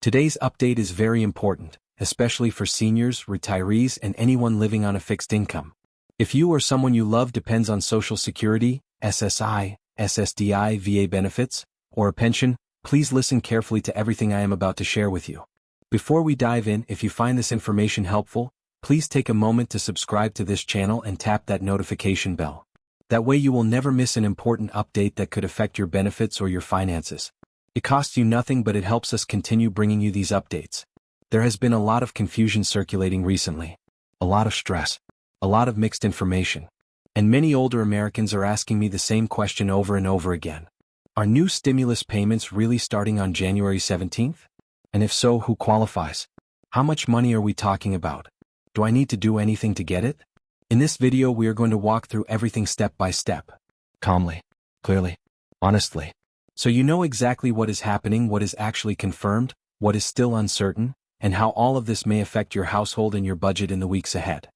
Today's update is very important, especially for seniors, retirees, and anyone living on a fixed income. If you or someone you love depends on Social Security, SSI, SSDI, VA benefits, or a pension, please listen carefully to everything I am about to share with you. Before we dive in, if you find this information helpful, please take a moment to subscribe to this channel and tap that notification bell. That way you will never miss an important update that could affect your benefits or your finances. It costs you nothing, but it helps us continue bringing you these updates. There has been a lot of confusion circulating recently. A lot of stress. A lot of mixed information. And many older Americans are asking me the same question over and over again. Are new stimulus payments really starting on January 17th? And if so, who qualifies? How much money are we talking about? Do I need to do anything to get it? In this video we are going to walk through everything step by step. Calmly. Clearly. Honestly. So you know exactly what is happening, what is actually confirmed, what is still uncertain, and how all of this may affect your household and your budget in the weeks ahead.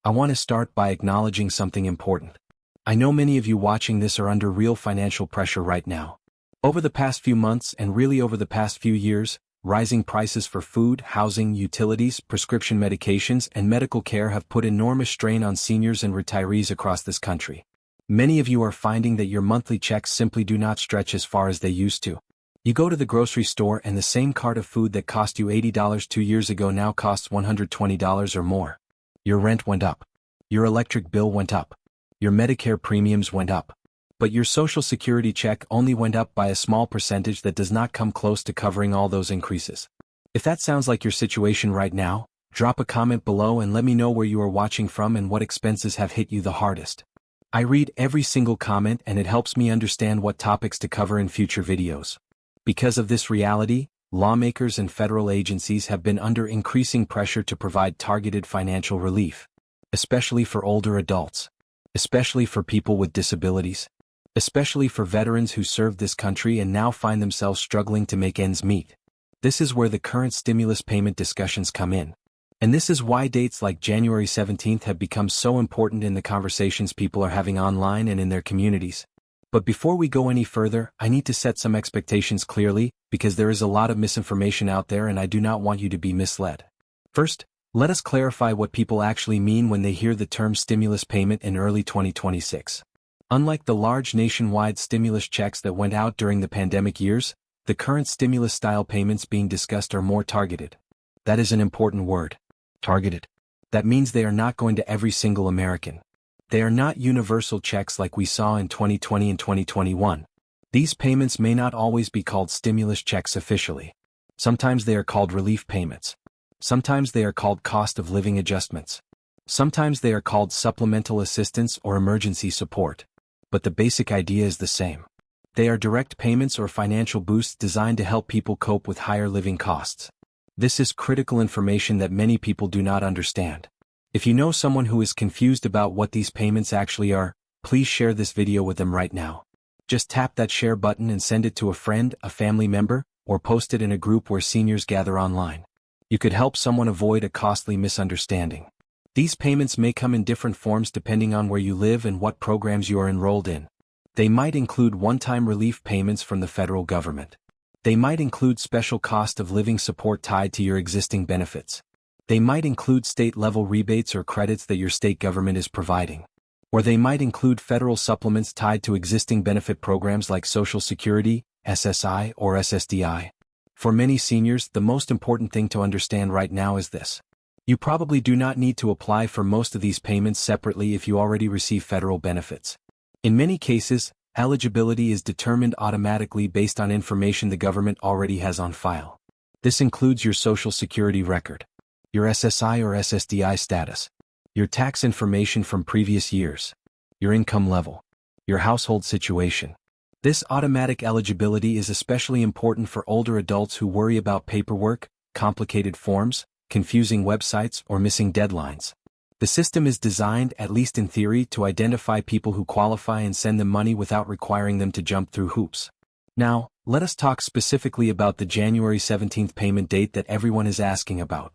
I want to start by acknowledging something important. I know many of you watching this are under real financial pressure right now. Over the past few months and really over the past few years, rising prices for food, housing, utilities, prescription medications, and medical care have put enormous strain on seniors and retirees across this country. Many of you are finding that your monthly checks simply do not stretch as far as they used to. You go to the grocery store and the same cart of food that cost you $80 2 years ago now costs $120 or more. Your rent went up. Your electric bill went up. Your Medicare premiums went up. But your Social Security check only went up by a small percentage that does not come close to covering all those increases. If that sounds like your situation right now, drop a comment below and let me know where you are watching from and what expenses have hit you the hardest. I read every single comment and it helps me understand what topics to cover in future videos. Because of this reality, lawmakers and federal agencies have been under increasing pressure to provide targeted financial relief. Especially for older adults. Especially for people with disabilities. Especially for veterans who served this country and now find themselves struggling to make ends meet. This is where the current stimulus payment discussions come in. And this is why dates like January 17th have become so important in the conversations people are having online and in their communities. But before we go any further, I need to set some expectations clearly, because there is a lot of misinformation out there and I do not want you to be misled. First, let us clarify what people actually mean when they hear the term stimulus payment in early 2026. Unlike the large nationwide stimulus checks that went out during the pandemic years, the current stimulus-style payments being discussed are more targeted. That is an important word. Targeted. That means they are not going to every single American. They are not universal checks like we saw in 2020 and 2021. These payments may not always be called stimulus checks officially. Sometimes they are called relief payments. Sometimes they are called cost of living adjustments. Sometimes they are called supplemental assistance or emergency support. But the basic idea is the same. They are direct payments or financial boosts designed to help people cope with higher living costs. This is critical information that many people do not understand. If you know someone who is confused about what these payments actually are, please share this video with them right now. Just tap that share button and send it to a friend, a family member, or post it in a group where seniors gather online. You could help someone avoid a costly misunderstanding. These payments may come in different forms depending on where you live and what programs you are enrolled in. They might include one-time relief payments from the federal government. They might include special cost of living support tied to your existing benefits. They might include state-level rebates or credits that your state government is providing. Or they might include federal supplements tied to existing benefit programs like Social Security, SSI, or SSDI. For many seniors, the most important thing to understand right now is this. You probably do not need to apply for most of these payments separately if you already receive federal benefits. In many cases, eligibility is determined automatically based on information the government already has on file. This includes your Social Security record, your SSI or SSDI status, your tax information from previous years, your income level, your household situation. This automatic eligibility is especially important for older adults who worry about paperwork, complicated forms, confusing websites, or missing deadlines. The system is designed, at least in theory, to identify people who qualify and send them money without requiring them to jump through hoops. Now, let us talk specifically about the January 17th payment date that everyone is asking about.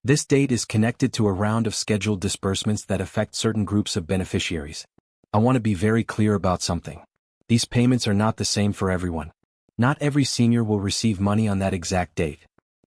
This date is connected to a round of scheduled disbursements that affect certain groups of beneficiaries. I want to be very clear about something. These payments are not the same for everyone. Not every senior will receive money on that exact date.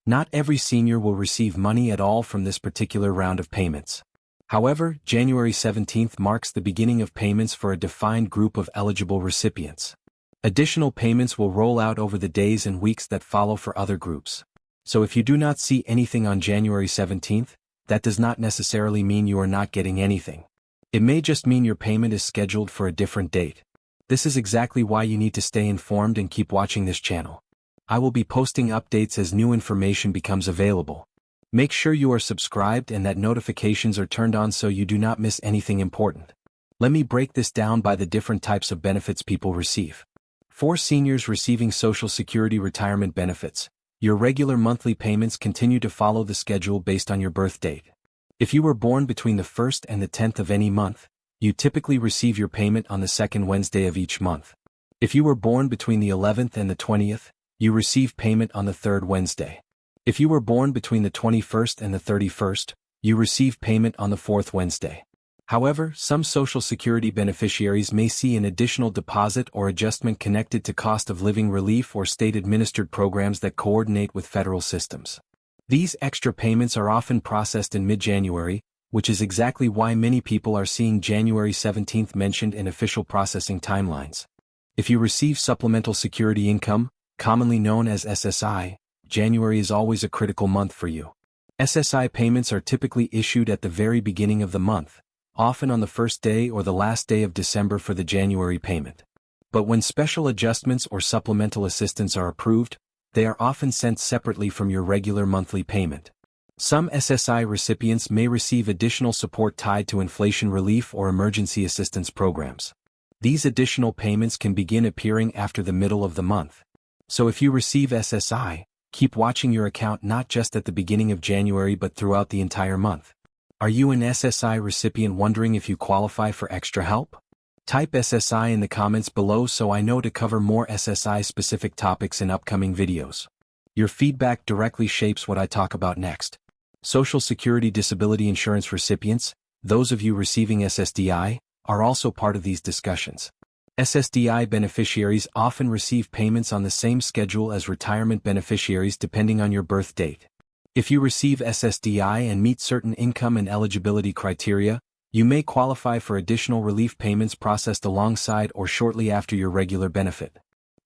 Not every senior will receive money at all from this particular round of payments. However, January 17th marks the beginning of payments for a defined group of eligible recipients. Additional payments will roll out over the days and weeks that follow for other groups. So if you do not see anything on January 17th, that does not necessarily mean you are not getting anything. It may just mean your payment is scheduled for a different date. This is exactly why you need to stay informed and keep watching this channel. I will be posting updates as new information becomes available. Make sure you are subscribed and that notifications are turned on so you do not miss anything important. Let me break this down by the different types of benefits people receive. For seniors receiving Social Security retirement benefits, your regular monthly payments continue to follow the schedule based on your birth date. If you were born between the 1st and the 10th of any month, you typically receive your payment on the second Wednesday of each month. If you were born between the 11th and the 20th, you receive payment on the third Wednesday. If you were born between the 21st and the 31st, you receive payment on the fourth Wednesday. However, some Social Security beneficiaries may see an additional deposit or adjustment connected to cost of living relief or state-administered programs that coordinate with federal systems. These extra payments are often processed in mid-January, which is exactly why many people are seeing January 17th mentioned in official processing timelines. If you receive Supplemental Security Income, commonly known as SSI, January is always a critical month for you. SSI payments are typically issued at the very beginning of the month, often on the first day or the last day of December for the January payment. But when special adjustments or supplemental assistance are approved, they are often sent separately from your regular monthly payment. Some SSI recipients may receive additional support tied to inflation relief or emergency assistance programs. These additional payments can begin appearing after the middle of the month. So if you receive SSI, keep watching your account not just at the beginning of January but throughout the entire month. Are you an SSI recipient wondering if you qualify for extra help? Type SSI in the comments below so I know to cover more SSI-specific topics in upcoming videos. Your feedback directly shapes what I talk about next. Social Security Disability Insurance recipients, those of you receiving SSDI, are also part of these discussions. SSDI beneficiaries often receive payments on the same schedule as retirement beneficiaries depending on your birth date. If you receive SSDI and meet certain income and eligibility criteria, you may qualify for additional relief payments processed alongside or shortly after your regular benefit.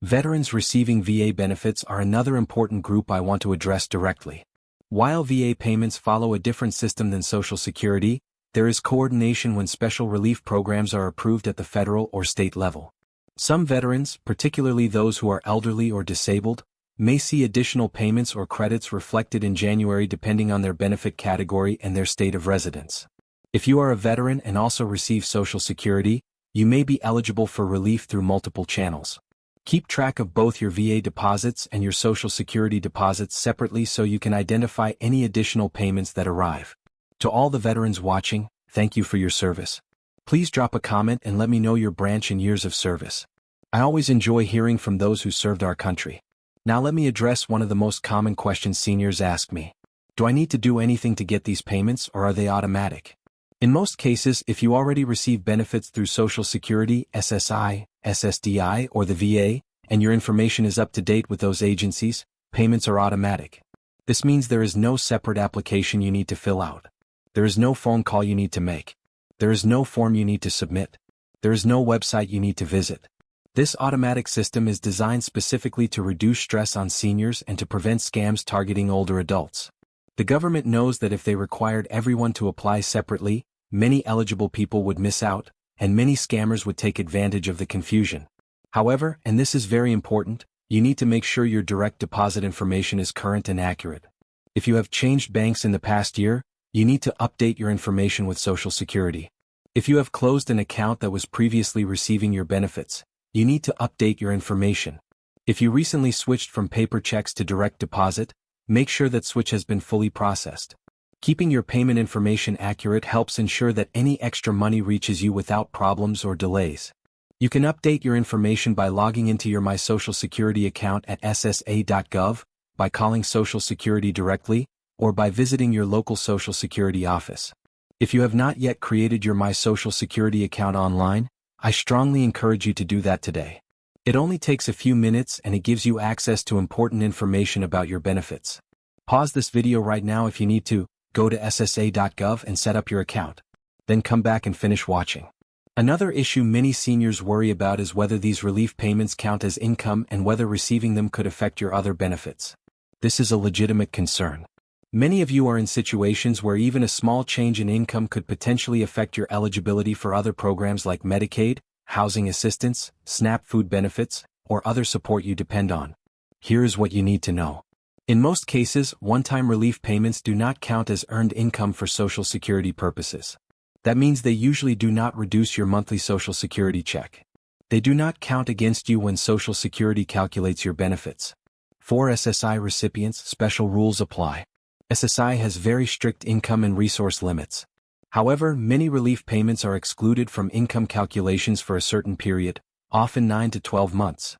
Veterans receiving VA benefits are another important group I want to address directly. While VA payments follow a different system than Social Security, there is coordination when special relief programs are approved at the federal or state level. Some veterans, particularly those who are elderly or disabled, may see additional payments or credits reflected in January depending on their benefit category and their state of residence. If you are a veteran and also receive Social Security, you may be eligible for relief through multiple channels. Keep track of both your VA deposits and your Social Security deposits separately so you can identify any additional payments that arrive. To all the veterans watching, thank you for your service. Please drop a comment and let me know your branch and years of service. I always enjoy hearing from those who served our country. Now let me address one of the most common questions seniors ask me. Do I need to do anything to get these payments or are they automatic? In most cases, if you already receive benefits through Social Security, SSI, SSDI, or the VA, and your information is up to date with those agencies, payments are automatic. This means there is no separate application you need to fill out. There is no phone call you need to make. There is no form you need to submit. There is no website you need to visit. This automatic system is designed specifically to reduce stress on seniors and to prevent scams targeting older adults. The government knows that if they required everyone to apply separately, many eligible people would miss out, and many scammers would take advantage of the confusion. However, and this is very important, you need to make sure your direct deposit information is current and accurate. If you have changed banks in the past year, you need to update your information with Social Security. If you have closed an account that was previously receiving your benefits, you need to update your information. If you recently switched from paper checks to direct deposit, make sure that switch has been fully processed. Keeping your payment information accurate helps ensure that any extra money reaches you without problems or delays. You can update your information by logging into your My Social Security account at ssa.gov, by calling Social Security directly, or by visiting your local Social Security office. If you have not yet created your My Social Security account online, I strongly encourage you to do that today. It only takes a few minutes and it gives you access to important information about your benefits. Pause this video right now if you need to, go to ssa.gov and set up your account. Then come back and finish watching. Another issue many seniors worry about is whether these relief payments count as income and whether receiving them could affect your other benefits. This is a legitimate concern. Many of you are in situations where even a small change in income could potentially affect your eligibility for other programs like Medicaid, housing assistance, SNAP food benefits, or other support you depend on. Here is what you need to know. In most cases, one-time relief payments do not count as earned income for Social Security purposes. That means they usually do not reduce your monthly Social Security check. They do not count against you when Social Security calculates your benefits. For SSI recipients, special rules apply. SSI has very strict income and resource limits. However, many relief payments are excluded from income calculations for a certain period, often 9 to 12 months.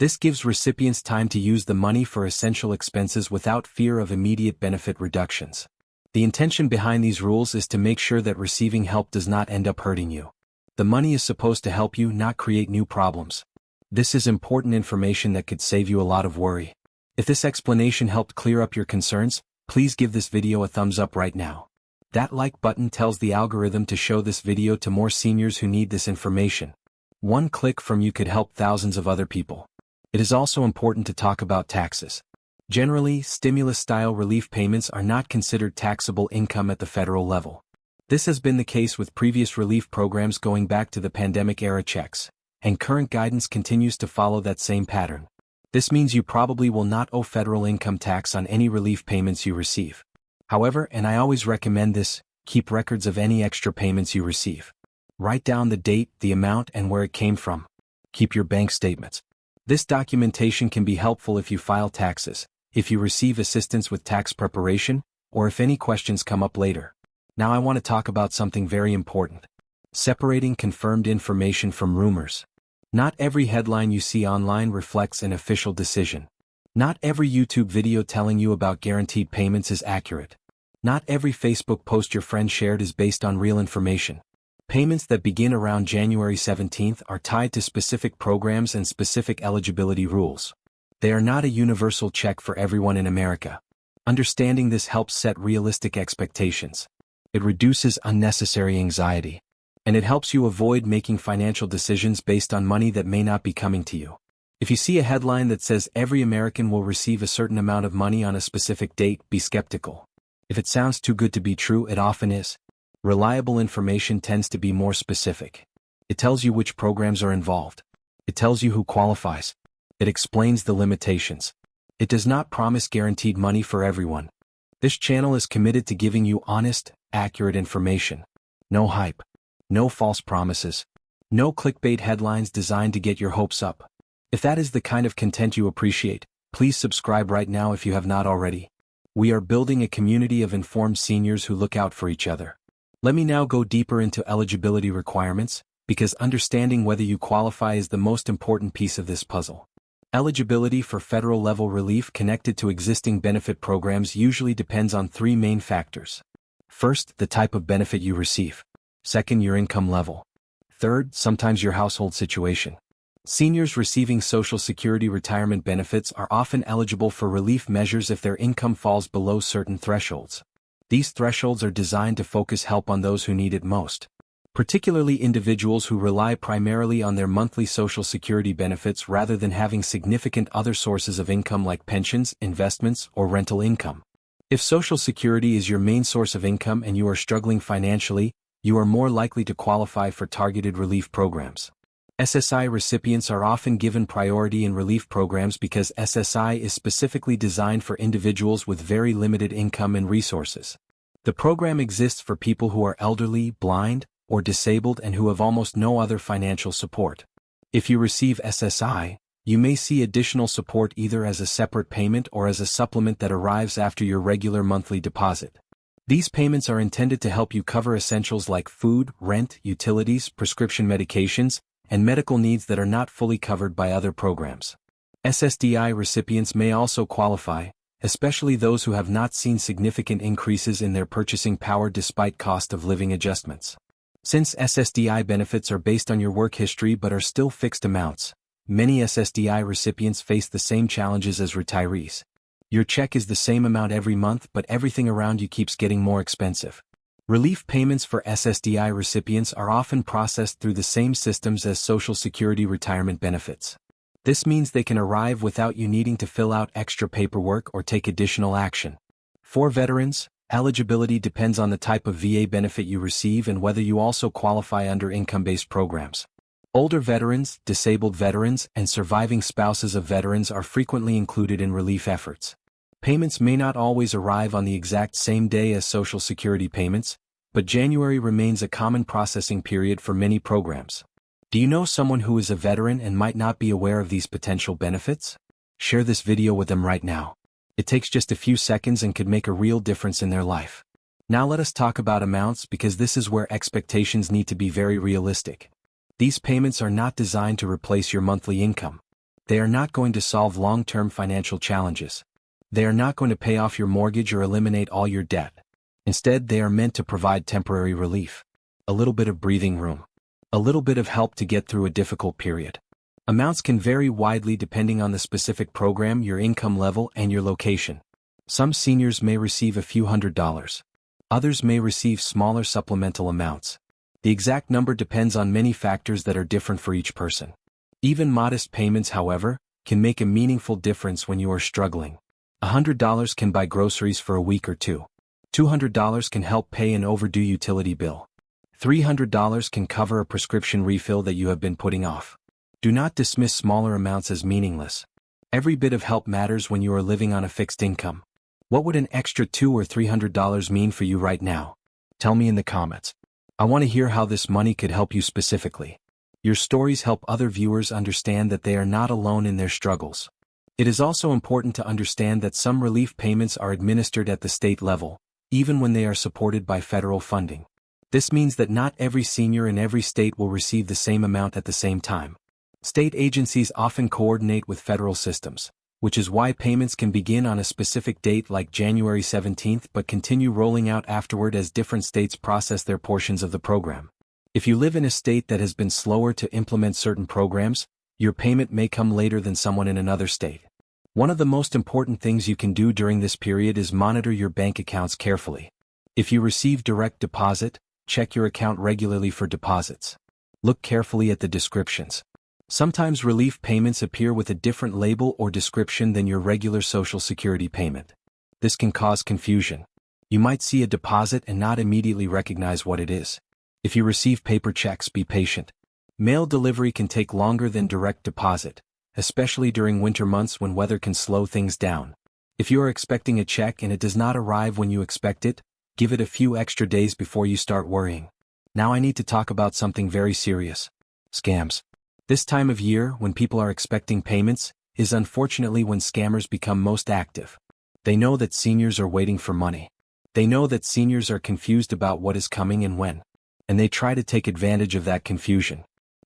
This gives recipients time to use the money for essential expenses without fear of immediate benefit reductions. The intention behind these rules is to make sure that receiving help does not end up hurting you. The money is supposed to help you, not create new problems. This is important information that could save you a lot of worry. If this explanation helped clear up your concerns, please give this video a thumbs up right now. That like button tells the algorithm to show this video to more seniors who need this information. One click from you could help thousands of other people. It is also important to talk about taxes. Generally, stimulus-style relief payments are not considered taxable income at the federal level. This has been the case with previous relief programs going back to the pandemic-era checks, and current guidance continues to follow that same pattern. This means you probably will not owe federal income tax on any relief payments you receive. However, and I always recommend this, keep records of any extra payments you receive. Write down the date, the amount, and where it came from. Keep your bank statements. This documentation can be helpful if you file taxes, if you receive assistance with tax preparation, or if any questions come up later. Now I want to talk about something very important. Separating confirmed information from rumors. Not every headline you see online reflects an official decision. Not every YouTube video telling you about guaranteed payments is accurate. Not every Facebook post your friend shared is based on real information. Payments that begin around January 17th are tied to specific programs and specific eligibility rules. They are not a universal check for everyone in America. Understanding this helps set realistic expectations. It reduces unnecessary anxiety. And it helps you avoid making financial decisions based on money that may not be coming to you. If you see a headline that says every American will receive a certain amount of money on a specific date, be skeptical. If it sounds too good to be true, it often is. Reliable information tends to be more specific. It tells you which programs are involved. It tells you who qualifies. It explains the limitations. It does not promise guaranteed money for everyone. This channel is committed to giving you honest, accurate information. No hype. No false promises. No clickbait headlines designed to get your hopes up. If that is the kind of content you appreciate, please subscribe right now if you have not already. We are building a community of informed seniors who look out for each other. Let me now go deeper into eligibility requirements, because understanding whether you qualify is the most important piece of this puzzle. Eligibility for federal-level relief connected to existing benefit programs usually depends on three main factors. First, the type of benefit you receive. Second, your income level. Third, sometimes your household situation. Seniors receiving Social Security retirement benefits are often eligible for relief measures if their income falls below certain thresholds. These thresholds are designed to focus help on those who need it most. Particularly individuals who rely primarily on their monthly Social Security benefits rather than having significant other sources of income like pensions, investments, or rental income. If Social Security is your main source of income and you are struggling financially, you are more likely to qualify for targeted relief programs. SSI recipients are often given priority in relief programs because SSI is specifically designed for individuals with very limited income and resources. The program exists for people who are elderly, blind, or disabled and who have almost no other financial support. If you receive SSI, you may see additional support either as a separate payment or as a supplement that arrives after your regular monthly deposit. These payments are intended to help you cover essentials like food, rent, utilities, prescription medications, and medical needs that are not fully covered by other programs. SSDI recipients may also qualify, especially those who have not seen significant increases in their purchasing power despite cost of living adjustments. Since SSDI benefits are based on your work history but are still fixed amounts, many SSDI recipients face the same challenges as retirees. Your check is the same amount every month, but everything around you keeps getting more expensive. Relief payments for SSDI recipients are often processed through the same systems as Social Security retirement benefits. This means they can arrive without you needing to fill out extra paperwork or take additional action. For veterans, eligibility depends on the type of VA benefit you receive and whether you also qualify under income-based programs. Older veterans, disabled veterans, and surviving spouses of veterans are frequently included in relief efforts. Payments may not always arrive on the exact same day as Social Security payments, but January remains a common processing period for many programs. Do you know someone who is a veteran and might not be aware of these potential benefits? Share this video with them right now. It takes just a few seconds and could make a real difference in their life. Now let us talk about amounts, because this is where expectations need to be very realistic. These payments are not designed to replace your monthly income. They are not going to solve long-term financial challenges. They are not going to pay off your mortgage or eliminate all your debt. Instead, they are meant to provide temporary relief. A little bit of breathing room. A little bit of help to get through a difficult period. Amounts can vary widely depending on the specific program, your income level, and your location. Some seniors may receive a few $100s. Others may receive smaller supplemental amounts. The exact number depends on many factors that are different for each person. Even modest payments, however, can make a meaningful difference when you are struggling. $100 can buy groceries for a week or two. $200 can help pay an overdue utility bill. $300 can cover a prescription refill that you have been putting off. Do not dismiss smaller amounts as meaningless. Every bit of help matters when you are living on a fixed income. What would an extra $200 or $300 mean for you right now? Tell me in the comments. I want to hear how this money could help you specifically. Your stories help other viewers understand that they are not alone in their struggles. It is also important to understand that some relief payments are administered at the state level, even when they are supported by federal funding. This means that not every senior in every state will receive the same amount at the same time. State agencies often coordinate with federal systems, which is why payments can begin on a specific date like January 17th but continue rolling out afterward as different states process their portions of the program. If you live in a state that has been slower to implement certain programs, your payment may come later than someone in another state. One of the most important things you can do during this period is monitor your bank accounts carefully. If you receive direct deposit, check your account regularly for deposits. Look carefully at the descriptions. Sometimes relief payments appear with a different label or description than your regular Social Security payment. This can cause confusion. You might see a deposit and not immediately recognize what it is. If you receive paper checks, be patient. Mail delivery can take longer than direct deposit, especially during winter months when weather can slow things down. If you are expecting a check and it does not arrive when you expect it, give it a few extra days before you start worrying. Now I need to talk about something very serious. Scams. This time of year, when people are expecting payments, is unfortunately when scammers become most active. They know that seniors are waiting for money. They know that seniors are confused about what is coming and when. And they try to take advantage of that confusion.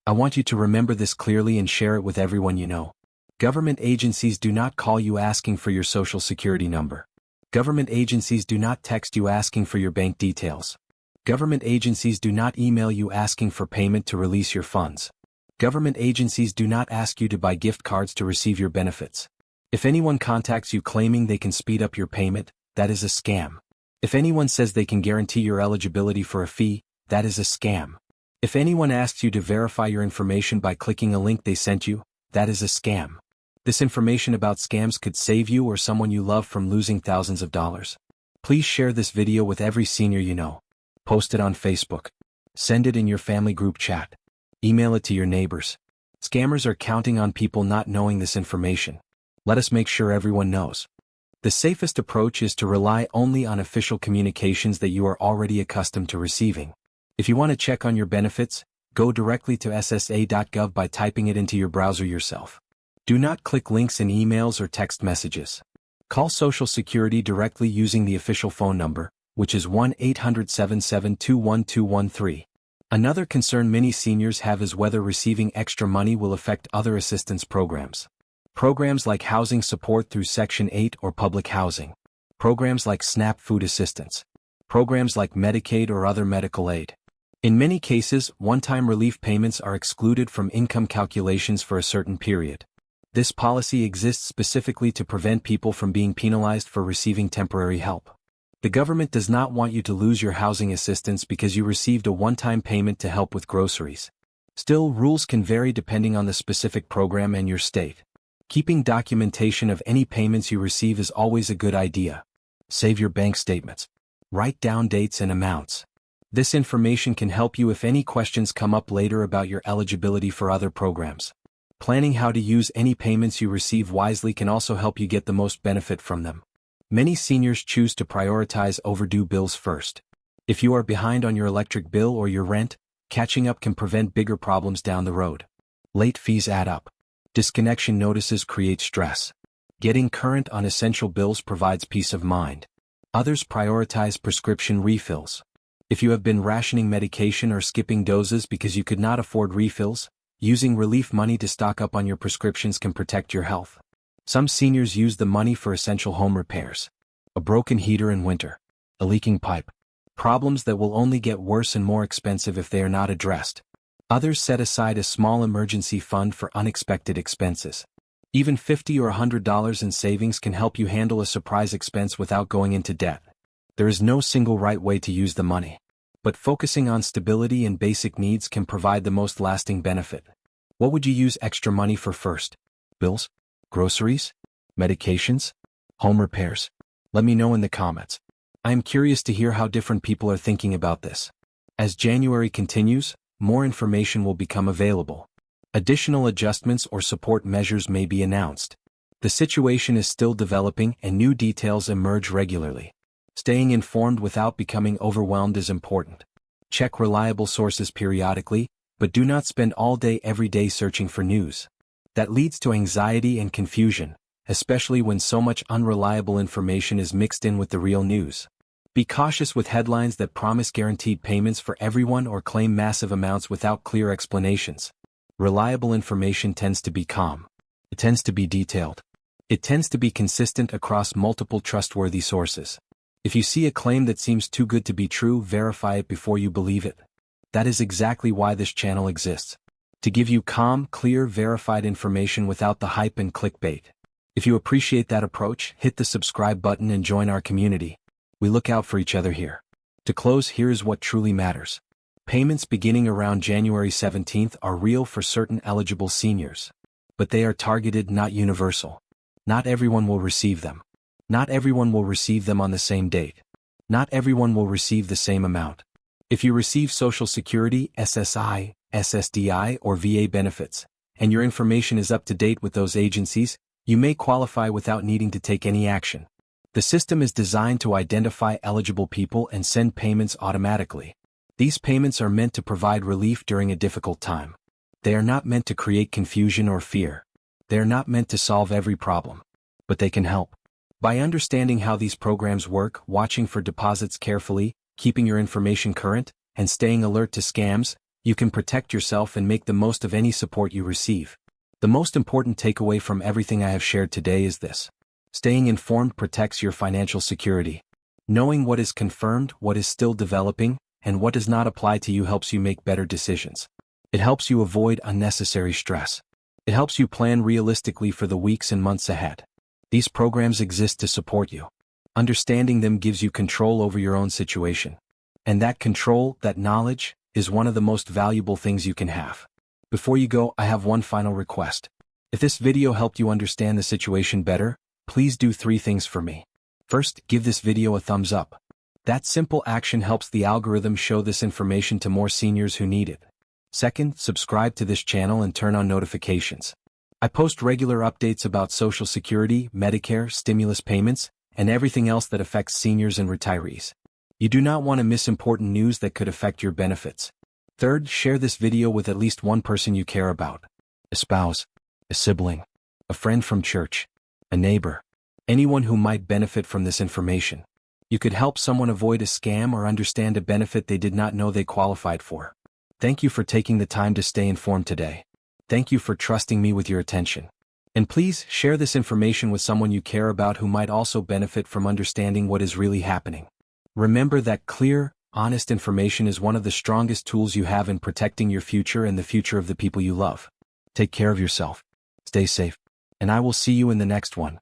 I want you to remember this clearly and share it with everyone you know. Government agencies do not call you asking for your Social Security number. Government agencies do not text you asking for your bank details. Government agencies do not email you asking for payment to release your funds. Government agencies do not ask you to buy gift cards to receive your benefits. If anyone contacts you claiming they can speed up your payment, that is a scam. If anyone says they can guarantee your eligibility for a fee, that is a scam. If anyone asks you to verify your information by clicking a link they sent you, that is a scam. This information about scams could save you or someone you love from losing thousands of dollars. Please share this video with every senior you know. Post it on Facebook. Send it in your family group chat. Email it to your neighbors. Scammers are counting on people not knowing this information. Let us make sure everyone knows. The safest approach is to rely only on official communications that you are already accustomed to receiving. If you want to check on your benefits, go directly to ssa.gov by typing it into your browser yourself. Do not click links in emails or text messages. Call Social Security directly using the official phone number, which is 1-800-772-1213. Another concern many seniors have is whether receiving extra money will affect other assistance programs. Programs like housing support through Section 8 or public housing. Programs like SNAP food assistance. Programs like Medicaid or other medical aid. In many cases, one-time relief payments are excluded from income calculations for a certain period. This policy exists specifically to prevent people from being penalized for receiving temporary help. The government does not want you to lose your housing assistance because you received a one-time payment to help with groceries. Still, rules can vary depending on the specific program and your state. Keeping documentation of any payments you receive is always a good idea. Save your bank statements. Write down dates and amounts. This information can help you if any questions come up later about your eligibility for other programs. Planning how to use any payments you receive wisely can also help you get the most benefit from them. Many seniors choose to prioritize overdue bills first. If you are behind on your electric bill or your rent, catching up can prevent bigger problems down the road. Late fees add up. Disconnection notices create stress. Getting current on essential bills provides peace of mind. Others prioritize prescription refills. If you have been rationing medication or skipping doses because you could not afford refills, using relief money to stock up on your prescriptions can protect your health. Some seniors use the money for essential home repairs. A broken heater in winter. A leaking pipe. Problems that will only get worse and more expensive if they are not addressed. Others set aside a small emergency fund for unexpected expenses. Even $50 or $100 in savings can help you handle a surprise expense without going into debt. There is no single right way to use the money. But focusing on stability and basic needs can provide the most lasting benefit. What would you use extra money for first? Bills? Groceries? Medications? Home repairs? Let me know in the comments. I am curious to hear how different people are thinking about this. As January continues, more information will become available. Additional adjustments or support measures may be announced. The situation is still developing and new details emerge regularly. Staying informed without becoming overwhelmed is important. Check reliable sources periodically, but do not spend all day every day searching for news. That leads to anxiety and confusion, especially when so much unreliable information is mixed in with the real news. Be cautious with headlines that promise guaranteed payments for everyone or claim massive amounts without clear explanations. Reliable information tends to be calm. It tends to be detailed. It tends to be consistent across multiple trustworthy sources. If you see a claim that seems too good to be true, verify it before you believe it. That is exactly why this channel exists. To give you calm, clear, verified information without the hype and clickbait. If you appreciate that approach, hit the subscribe button and join our community. We look out for each other here. To close, here is what truly matters. Payments beginning around January 17th are real for certain eligible seniors. But they are targeted, not universal. Not everyone will receive them. Not everyone will receive them on the same date. Not everyone will receive the same amount. If you receive Social Security, SSI, SSDI, or VA benefits, and your information is up to date with those agencies, you may qualify without needing to take any action. The system is designed to identify eligible people and send payments automatically. These payments are meant to provide relief during a difficult time. They are not meant to create confusion or fear. They are not meant to solve every problem. But they can help. By understanding how these programs work, watching for deposits carefully, keeping your information current, and staying alert to scams, you can protect yourself and make the most of any support you receive. The most important takeaway from everything I have shared today is this. Staying informed protects your financial security. Knowing what is confirmed, what is still developing, and what does not apply to you helps you make better decisions. It helps you avoid unnecessary stress. It helps you plan realistically for the weeks and months ahead. These programs exist to support you. Understanding them gives you control over your own situation. And that control, that knowledge, is one of the most valuable things you can have. Before you go, I have one final request. If this video helped you understand the situation better, please do 3 things for me. First, give this video a thumbs up. That simple action helps the algorithm show this information to more seniors who need it. Second, subscribe to this channel and turn on notifications. I post regular updates about Social Security, Medicare, stimulus payments, and everything else that affects seniors and retirees. You do not want to miss important news that could affect your benefits. Third, share this video with at least one person you care about. A spouse, a sibling, a friend from church, a neighbor, anyone who might benefit from this information. You could help someone avoid a scam or understand a benefit they did not know they qualified for. Thank you for taking the time to stay informed today. Thank you for trusting me with your attention. And please share this information with someone you care about who might also benefit from understanding what is really happening. Remember that clear, honest information is one of the strongest tools you have in protecting your future and the future of the people you love. Take care of yourself. Stay safe. and I will see you in the next one.